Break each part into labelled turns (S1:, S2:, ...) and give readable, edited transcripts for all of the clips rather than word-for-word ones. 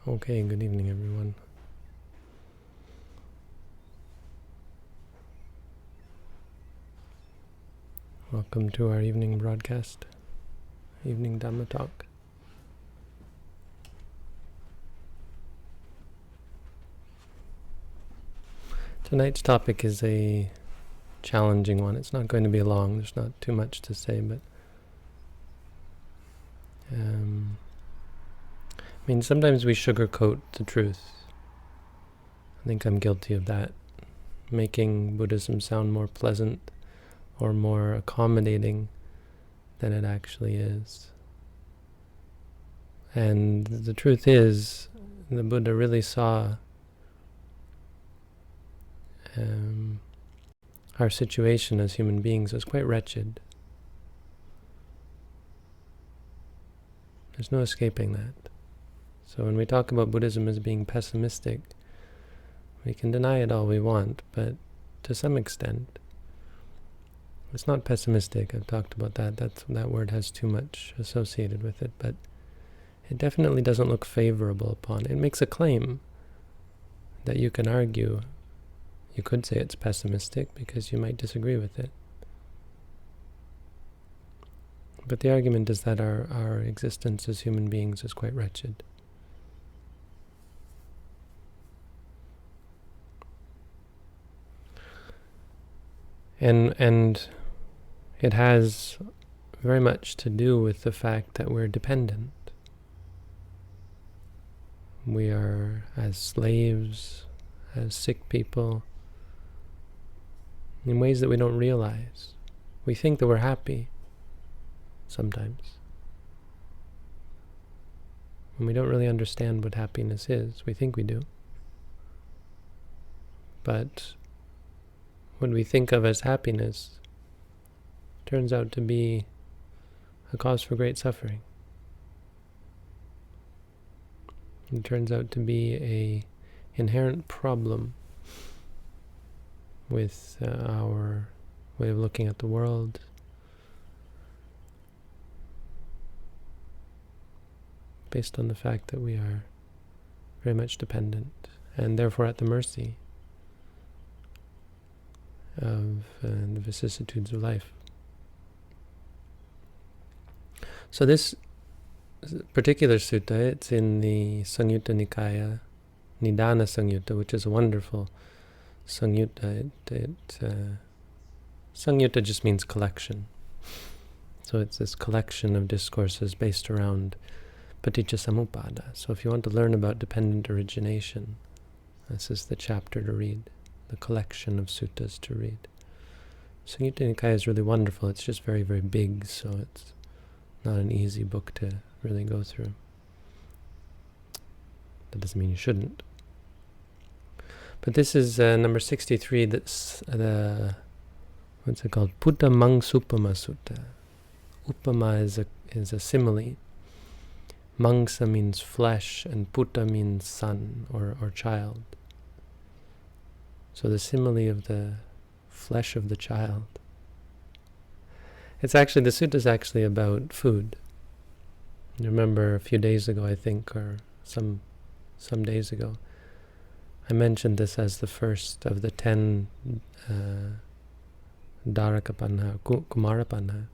S1: Okay, good evening, everyone. Welcome to our evening broadcast, evening Dhamma talk. Tonight's topic is a challenging one. It's not going to be long. There's not too much to say, but sometimes we sugarcoat the truth. I think I'm guilty of that, making Buddhism sound more pleasant or more accommodating than it actually is. And the truth is, the Buddha really saw our situation as human beings as quite wretched. There's no escaping that. So when we talk about Buddhism as being pessimistic, we can deny it all we want, but to some extent, it's not pessimistic. I've talked about that. That word has too much associated with it, but it definitely doesn't look favorable upon. It makes a claim that you can argue. You could say it's pessimistic because you might disagree with it. But the argument is that our existence as human beings is quite wretched. And it has very much to do with the fact that we're dependent. We are, as slaves, as sick people, in ways that we don't realize. We think that we're happy sometimes, and we don't really understand what happiness is. We think we do. But what we think of as happiness turns out to be a cause for great suffering. It turns out to be an inherent problem with our way of looking at the world, based on the fact that we are very much dependent and therefore at the mercy of the vicissitudes of life. So this particular sutta, it's in the Samyutta Nikaya, Nidana Samyutta, which is a wonderful Samyutta. Samyutta just means collection. So it's this collection of discourses based around Paticca-samuppada. So if you want to learn about dependent origination, this is the chapter to read, the collection of suttas to read. Samyutta Nikaya is really wonderful. It's just very, very big, so it's not an easy book to really go through. That doesn't mean you shouldn't. But this is number 63. That's what's it called? Putta Mangsupama Sutta. Upama is a simile. Mangsa means flesh, and putta means son or child. So the simile of the flesh of the child. The sutta is actually about food. You remember a few days ago, I think, or some days ago, I mentioned this as the first of the 10 Dharakapanha, Kumarapanha,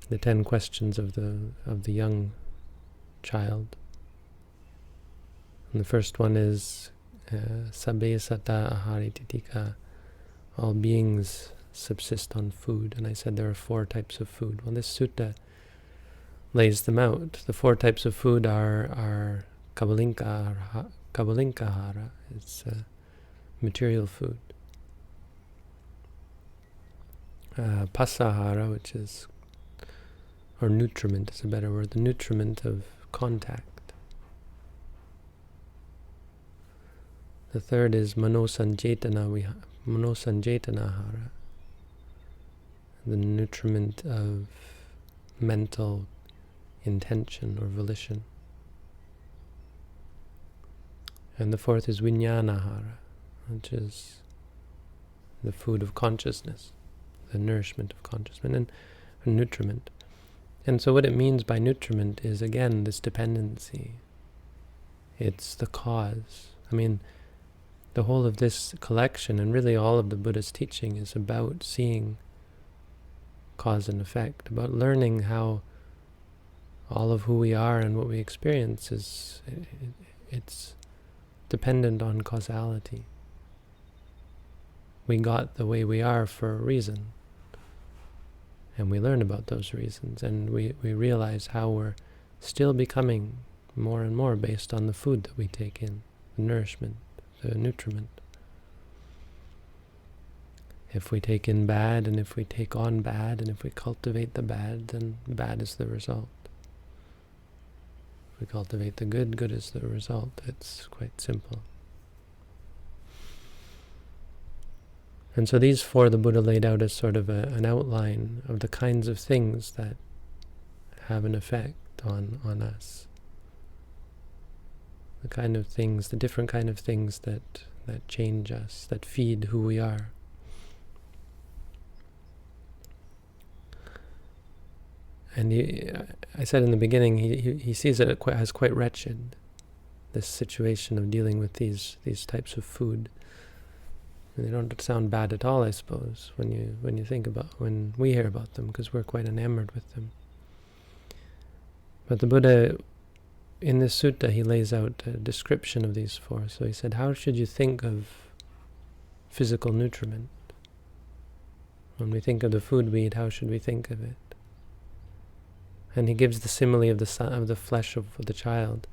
S1: the 10 questions of the young child. And the first one is Sabbe Sata Ahari Titika, all beings subsist on food. And I said there are 4 types of food. Well, this sutta lays them out. The 4 types of food are Kabalinkahara. It's material food. Pasahara, which is, or nutriment is a better word, the nutriment of contact. The third is Manosanjetanahara, the nutriment of mental intention or volition. And the fourth is Vijnanahara, which is the food of consciousness, the nourishment of consciousness, and nutriment. And so what it means by nutriment is, again, this dependency. It's the cause. I mean, the whole of this collection, and really all of the Buddha's teaching, is about seeing cause and effect, about learning how all of who we are and what we experience it's dependent on causality. We got the way we are for a reason, and we learn about those reasons, and we realize how we're still becoming more and more based on the food that we take in, the nourishment, the nutriment. If we take in bad, and if we take on bad, and if we cultivate the bad, then bad is the result. If we cultivate the good, good is the result. It's quite simple. And so these four the Buddha laid out as sort of an outline of the kinds of things that have an effect on us. The kind of things, the different kind of things that change us, that feed who we are. And I said in the beginning, he sees it as quite wretched, this situation of dealing with these types of food. And they don't sound bad at all, I suppose, when we hear about them, because we're quite enamored with them. But the Buddha, in this sutta, he lays out a description of these four. So he said, how should you think of physical nutriment? When we think of the food we eat, how should we think of it? And he gives the simile of the flesh of the child.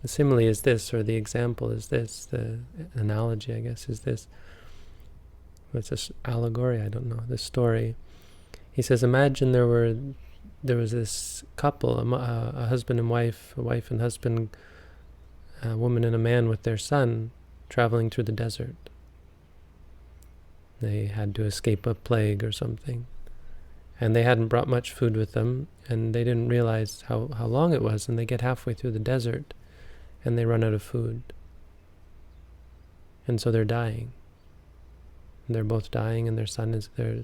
S1: The simile is this, or the example is this, the analogy, I guess, is this. It's an allegory, I don't know, this story. He says, imagine there was this couple, a husband and wife, a wife and husband, a woman and a man with their son, traveling through the desert. They had to escape a plague or something. And they hadn't brought much food with them, and they didn't realize how long it was, and they get halfway through the desert, and they run out of food. And so they're dying. And they're both dying, and their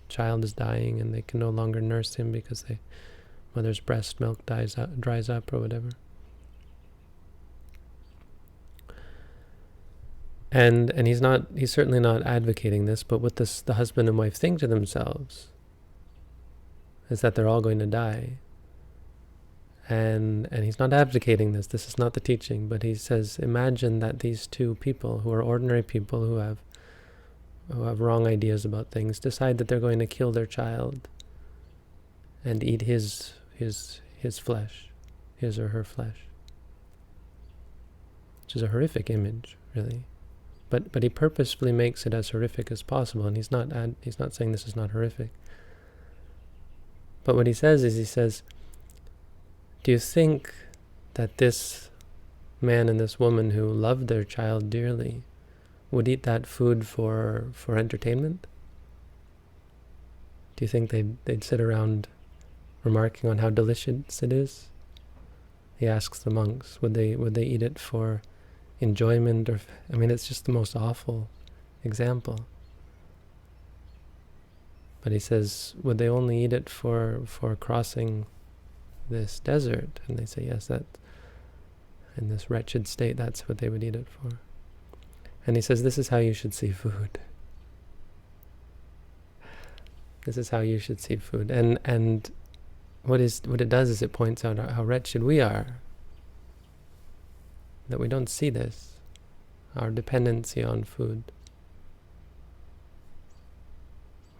S1: child is dying, and they can no longer nurse him because mother's breast milk dries up or whatever. And he's certainly not advocating this, but what the husband and wife think to themselves is that they're all going to die. And he's not advocating this. This is not the teaching, but he says, imagine that these two people, who are ordinary people who have wrong ideas about things, decide that they're going to kill their child and eat his flesh, his or her flesh, which is a horrific image, really. But he purposefully makes it as horrific as possible, and he's not saying this is not horrific. But what he says is, do you think that this man and this woman who loved their child dearly would eat that food for entertainment? Do you think they'd sit around remarking on how delicious it is? He asks the monks, would they eat it for enjoyment? It's just the most awful example. But he says, would they only eat it for crossing this desert? And they say, yes, that in this wretched state, that's what they would eat it for. And he says, this is how you should see food. This is how you should see food. And what it does is it points out how wretched we are, that we don't see this, our dependency on food.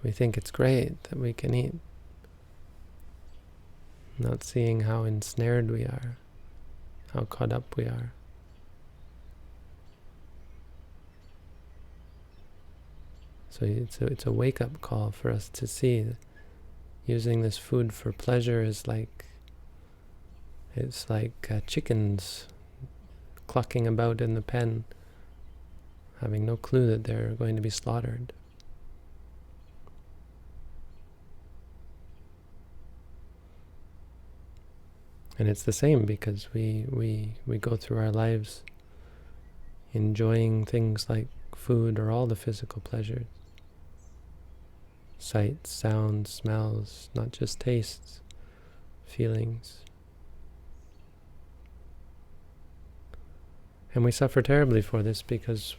S1: We think it's great that we can eat, not seeing how ensnared we are, how caught up we are. So it's a wake-up call for us to see that using this food for pleasure is like chickens clucking about in the pen, having no clue that they're going to be slaughtered. And it's the same because we go through our lives enjoying things like food or all the physical pleasures. Sights, sounds, smells, not just tastes, feelings. And we suffer terribly for this because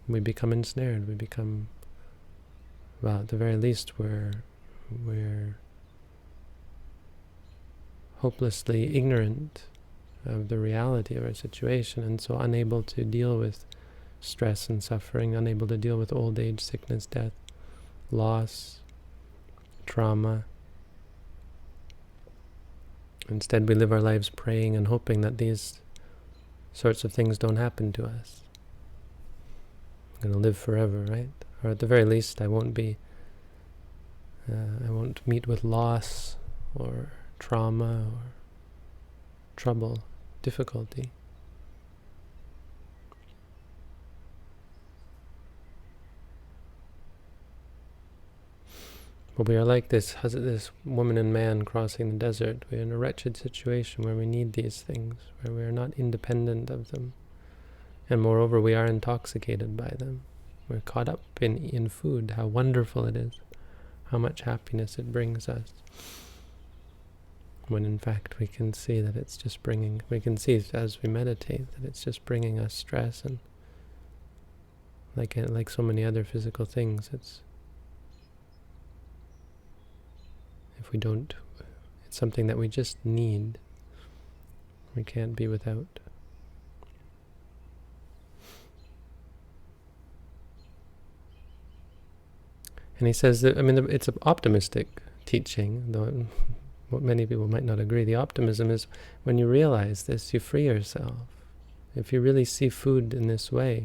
S1: we become ensnared. We become, well, at the very least, we're hopelessly ignorant of the reality of our situation, and so unable to deal with stress and suffering, unable to deal with old age, sickness, death, loss, trauma. Instead, we live our lives praying and hoping that these sorts of things don't happen to us. I'm going to live forever, right? Or at the very least, I won't meet with loss or trauma or trouble, difficulty. But we are like this woman and man crossing the desert. We are in a wretched situation where we need these things, where we are not independent of them. And moreover, we are intoxicated by them. We're caught up in food, how wonderful it is, how much happiness it brings us. When in fact we can see that it's just we can see as we meditate that it's just bringing us stress, and like so many other physical things, it's something that we just need. We can't be without. And he says that, it's an optimistic teaching, though what many people might not agree. The optimism is when you realize this, you free yourself. If you really see food in this way,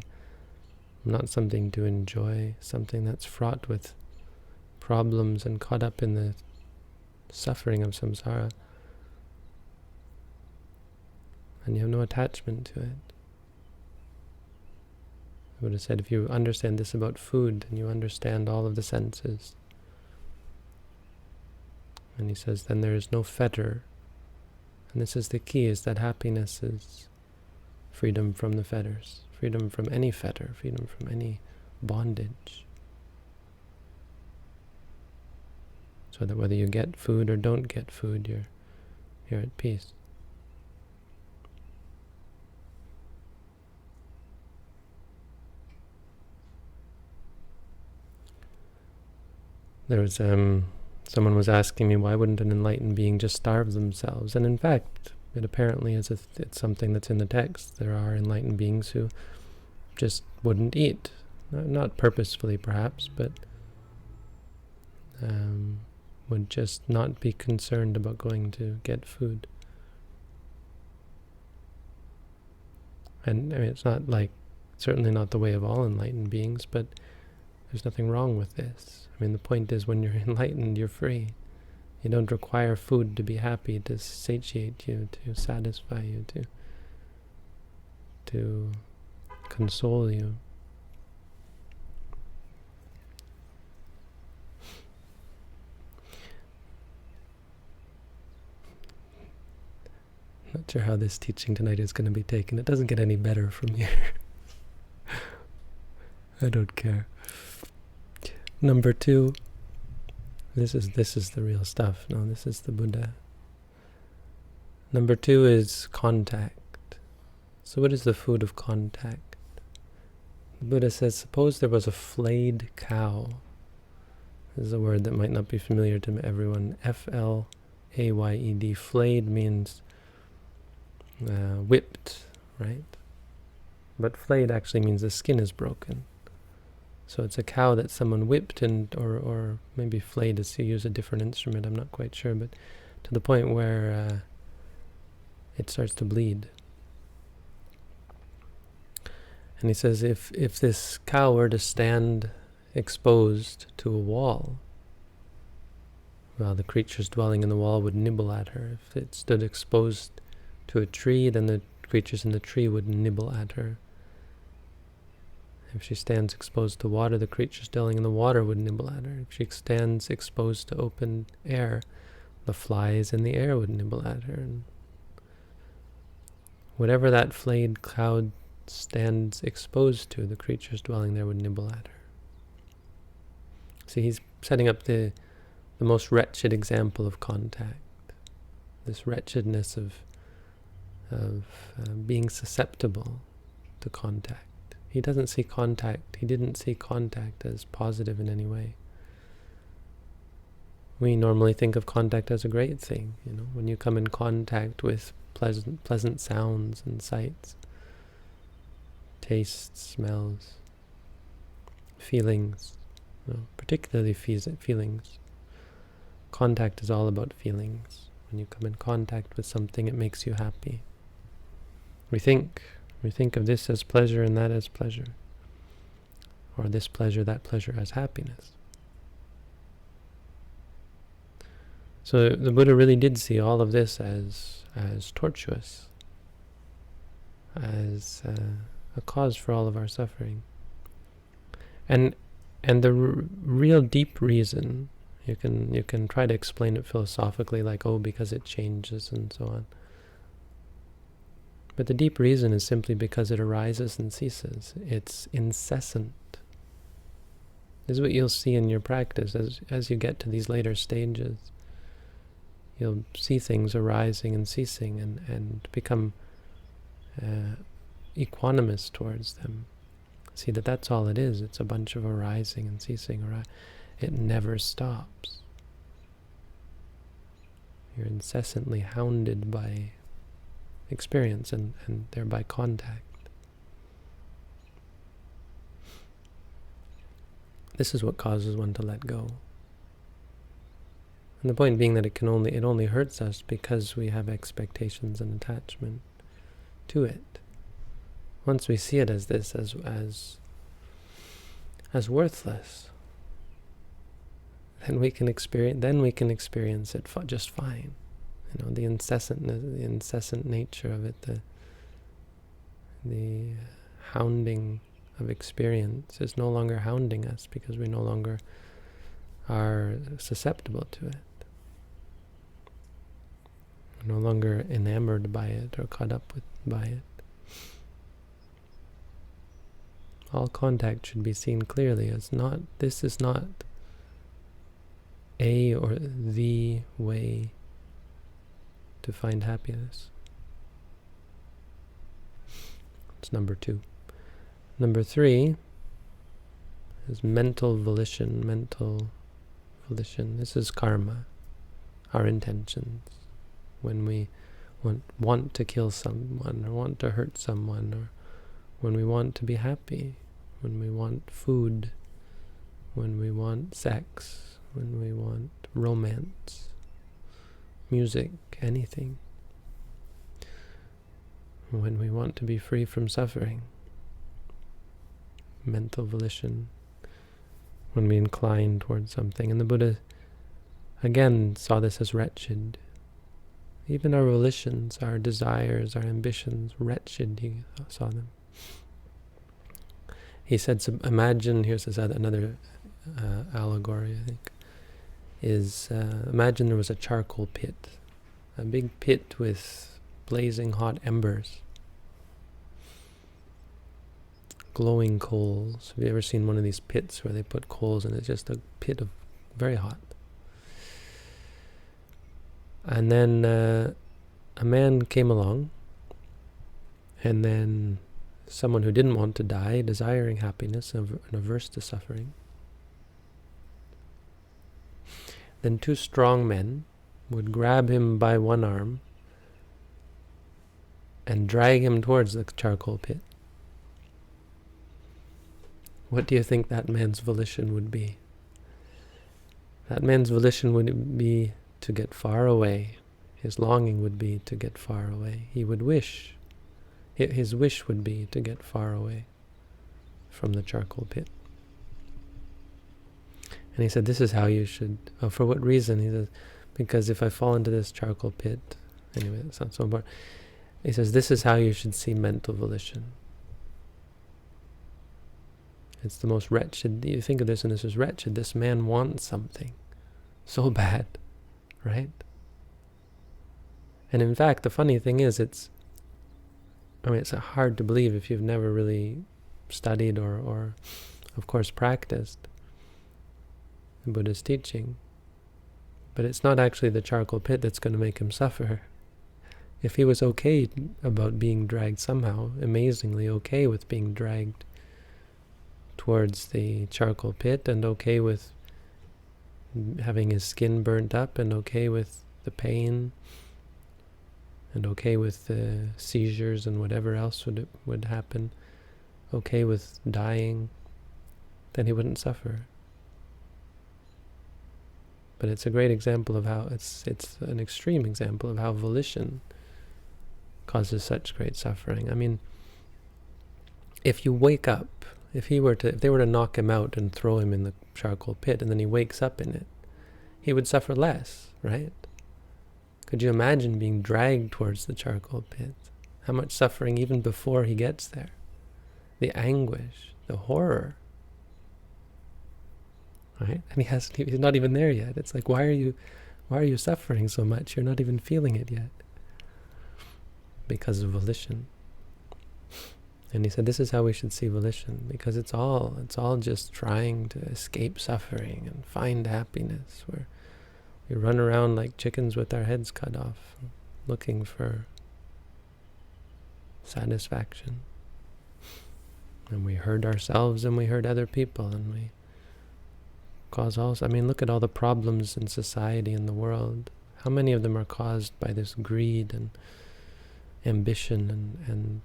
S1: not something to enjoy, something that's fraught with problems and caught up in the suffering of samsara, and you have no attachment to it. I would have said, if you understand this about food, then you understand all of the senses. And he says, then there is no fetter. And this is the key, is that happiness is freedom from the fetters, freedom from any fetter, freedom from any bondage. So that whether you get food or don't get food, you're at peace. There was someone was asking me, why wouldn't an enlightened being just starve themselves? And in fact, it apparently is it's something that's in the text. There are enlightened beings who just wouldn't eat, not purposefully perhaps, but would just not be concerned about going to get food. And it's not certainly not the way of all enlightened beings, but there's nothing wrong with this. The point is, when you're enlightened, you're free. You don't require food to be happy, to satiate you, to satisfy you, to console you. Not sure how this teaching tonight is going to be taken. It doesn't get any better from here. I don't care. Number 2. This is the real stuff. No, this is the Buddha. Number 2 is contact. So what is the food of contact? The Buddha says, suppose there was a flayed cow. This is a word that might not be familiar to everyone. F-L-A-Y-E-D. Flayed means whipped, right? But flayed actually means the skin is broken. So it's a cow that someone whipped, or maybe flayed is to use a different instrument, I'm not quite sure, but to the point where it starts to bleed. And he says, if this cow were to stand exposed to a wall, well, the creatures dwelling in the wall would nibble at her. If it stood exposed to a tree, then the creatures in the tree would nibble at her. If she stands exposed to water, the creatures dwelling in the water would nibble at her. If she stands exposed to open air, the flies in the air would nibble at her. And whatever that flayed cow stands exposed to, the creatures dwelling there would nibble at her. See, he's setting up the most wretched example of contact. This wretchedness of being susceptible to contact. He didn't see contact as positive in any way. We normally think of contact as a great thing, when you come in contact with pleasant sounds and sights, tastes, smells, feelings, particularly feelings. Contact is all about feelings. When you come in contact with something, it makes you happy. We think of this as pleasure and that as pleasure, or this pleasure, that pleasure as happiness. So the Buddha really did see all of this as tortuous, as a cause for all of our suffering. And the real deep reason, you can try to explain it philosophically, like, because it changes and so on. But the deep reason is simply because it arises and ceases. It's incessant. This is what you'll see in your practice as you get to these later stages. You'll see things arising and ceasing and become equanimous towards them. See that that's all it is. It's a bunch of arising and ceasing. It never stops. You're incessantly hounded by experience and thereby contact. This is what causes one to let go. And the point being that it only hurts us because we have expectations and attachment to it. Once we see it as this, as worthless, then we can experience it just fine. The incessant nature of it, the hounding of experience is no longer hounding us because we no longer are susceptible to it. We're no longer enamored by it or caught up by it. All contact should be seen clearly as this is not a or the way to find happiness. It's number 2. Number 3 is mental volition. This is karma, our intentions. When we want to kill someone, or want to hurt someone, or when we want to be happy, when we want food, when we want sex, when we want romance, music, anything. When we want to be free from suffering. Mental volition. When we incline towards something. And the Buddha, again, saw this as wretched. Even our volitions, our desires, our ambitions, wretched, he saw them. He said, imagine, here's another allegory, I think, is imagine there was a charcoal pit, a big pit with blazing hot embers, glowing coals. Have you ever seen one of these pits where they put coals and it's just a pit of very hot? And then a man came along, and then someone who didn't want to die, desiring happiness and averse to suffering. Then 2 strong men would grab him by one arm and drag him towards the charcoal pit. What do you think that man's volition would be? That man's volition would be to get far away. His longing would be to get far away. He would wish. His wish would be to get far away from the charcoal pit. And he said, this is how you should... for what reason? He says, because if I fall into this charcoal pit... Anyway, that's not so important. He says, this is how you should see mental volition. It's the most wretched... You think of this and this is wretched. This man wants something so bad, right? And in fact, the funny thing is, it's hard to believe if you've never really studied or of course, practiced the Buddha's teaching. But it's not actually the charcoal pit that's going to make him suffer. If he was okay about being dragged somehow, amazingly okay with being dragged towards the charcoal pit, and okay with having his skin burnt up, and okay with the pain, and okay with the seizures and whatever else would happen, okay with dying, then he wouldn't suffer. But it's a great example of how, it's an extreme example of how volition causes such great suffering. I mean, if you wake up, if they were to knock him out and throw him in the charcoal pit, and then he wakes up in it, he would suffer less, right? Could you imagine being dragged towards the charcoal pit? How much suffering even before he gets there? The anguish, the horror, right? And he's not even there yet. It's like, why are you suffering so much? You're not even feeling it yet. Because of volition. And he said this is how we should see volition, because it's all just trying to escape suffering and find happiness, where we run around like chickens with our heads cut off, looking for satisfaction. And we hurt ourselves and we hurt other people, and we cause all... I mean, look at all the problems in society and the world. How many of them are caused by this greed and ambition and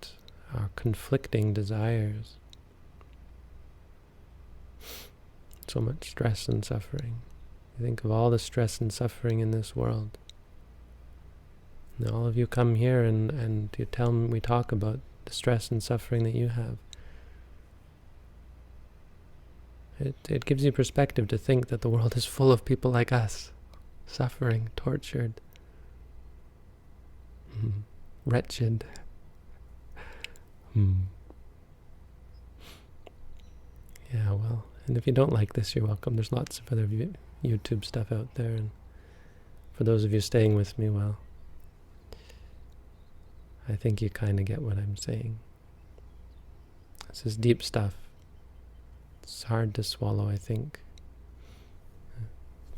S1: our conflicting desires? So much stress and suffering. You think of all the stress and suffering in this world. And all of you come here and you tell me, we talk about the stress and suffering that you have. It gives you perspective to think that the world is full of people like us, suffering, tortured, wretched. Yeah, well, and if you don't like this, you're welcome. There's lots of other YouTube stuff out there, and for those of you staying with me, well, I think you kind of get what I'm saying. This is deep stuff. It's hard to swallow, I think.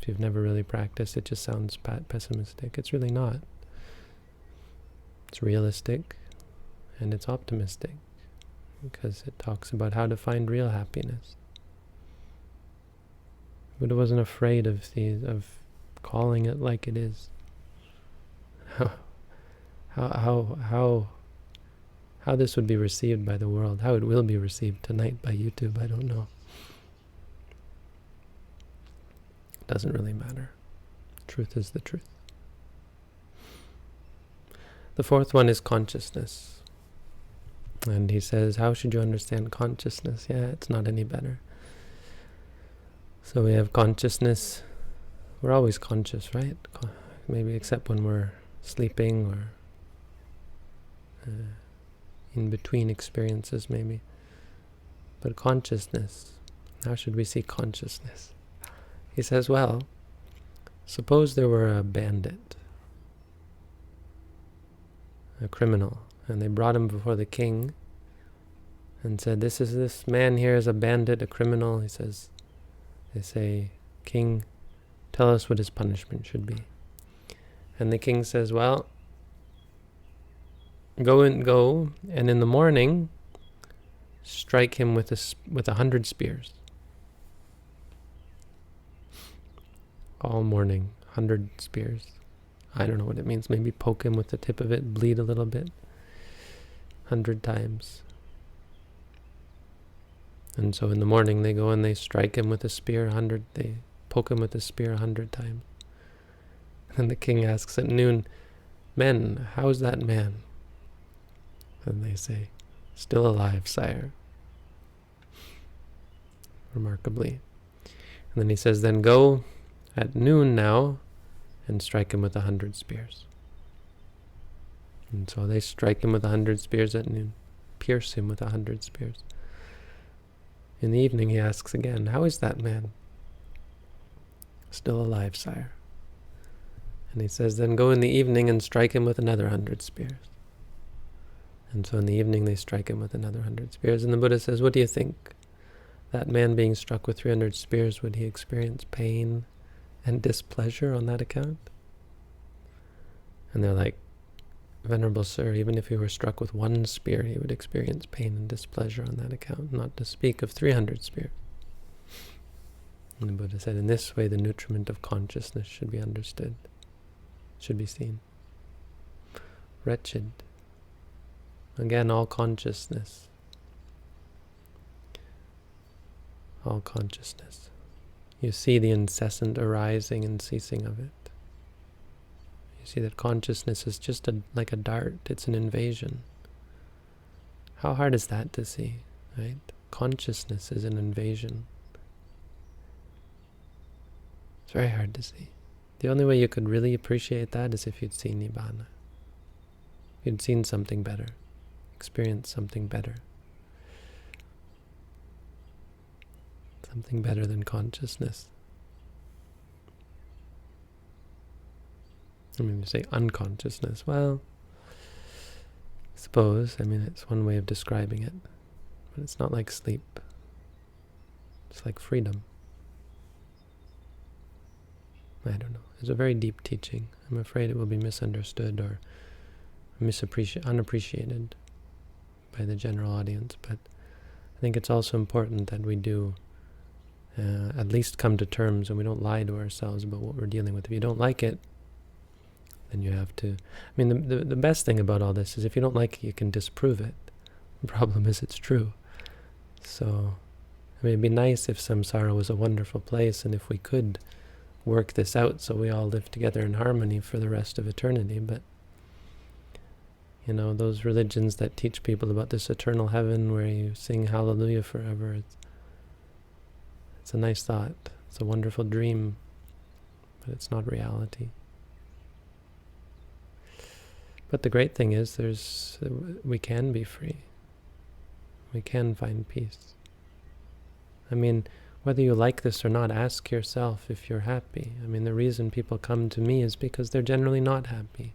S1: If you've never really practiced, it just sounds pessimistic. It's really not. It's realistic, and it's optimistic, because it talks about how to find real happiness. Buddha wasn't afraid of calling it like it is. How this would be received by the world, how it will be received tonight by YouTube, I don't know. It doesn't really matter. Truth is the truth. The fourth one is consciousness. And he says, how should you understand consciousness? Yeah, it's not any better. So we have consciousness. We're always conscious, right? Maybe except when we're sleeping or in between experiences, maybe. But consciousness, how should we see consciousness? He says, well, suppose there were a bandit, a criminal, and they brought him before the king and said, this man here is a bandit, a criminal. He says, they say, King, tell us what his punishment should be. And the king says, well, go and in the morning strike him with 100 spears. All morning, 100 spears. I don't know what it means. Maybe poke him with the tip of it, bleed a little bit. 100 times. And so in the morning they go and they strike him with a spear they poke him with a spear 100 times. And the king asks at noon, men, how's that man? And they say, still alive, sire. Remarkably. And then he says, then go at noon now and strike him with 100 spears. And so they strike him with 100 spears at noon, pierce him with 100 spears. In the evening he asks again, how is that man? Still alive, sire. And he says, then go in the evening and strike him with another 100 spears. And so in the evening they strike him with another 100 spears. And the Buddha says, what do you think? That man being struck with 300 spears, would he experience pain and displeasure on that account? And they're like, Venerable Sir, even if he were struck with one spear, he would experience pain and displeasure on that account, not to speak of 300 spears. And the Buddha said, in this way, the nutriment of consciousness should be understood, should be seen. Wretched. Again, all consciousness. All consciousness. You see the incessant arising and ceasing of it. You see that consciousness is just like a dart. It's an invasion. How hard is that to see, right? Consciousness is an invasion. It's very hard to see. The only way you could really appreciate that is if you'd seen Nibbana. If you'd seen something better, experienced something better. Something better than consciousness. I mean, you say unconsciousness. Well, I suppose, it's one way of describing it. But it's not like sleep. It's like freedom. I don't know. It's a very deep teaching. I'm afraid it will be misunderstood or unappreciated by the general audience. But I think it's also important that we do at least come to terms and we don't lie to ourselves about what we're dealing with. If you don't like it, then you have to... the best thing about all this is if you don't like it, you can disprove it. The problem is it's true. So, it'd be nice if samsara was a wonderful place and if we could work this out so we all live together in harmony for the rest of eternity. But, those religions that teach people about this eternal heaven where you sing hallelujah forever, it's a nice thought. It's a wonderful dream, but it's not reality. But the great thing is we can be free. We can find peace. Whether you like this or not, ask yourself if you're happy. The reason people come to me is because they're generally not happy.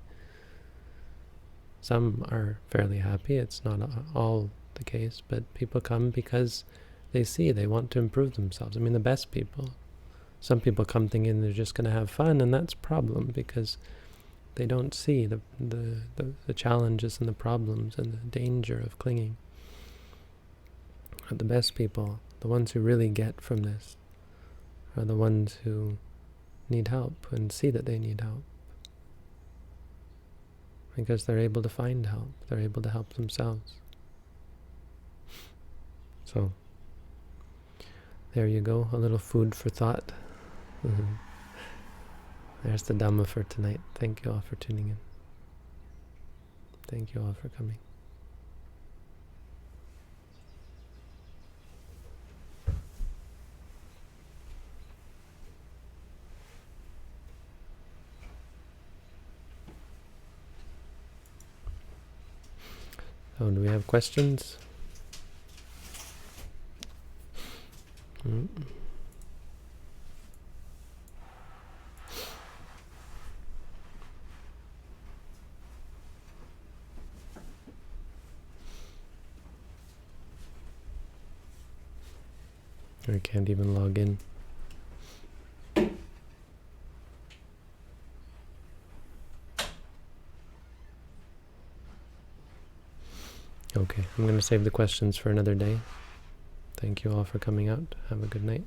S1: Some are fairly happy. It's not all the case, but people come because they want to improve themselves. The best people. Some people come thinking they're just going to have fun, and that's a problem because they don't see the challenges and the problems and the danger of clinging. But the best people, the ones who really get from this, are the ones who need help and see that they need help. Because they're able to find help. They're able to help themselves. So, there you go, a little food for thought. There's the Dhamma for tonight. Thank you all for tuning in. Thank you all for coming. So, do we have questions? I can't even log in. Okay, I'm going to save the questions for another day. Thank you all for coming out. Have a good night.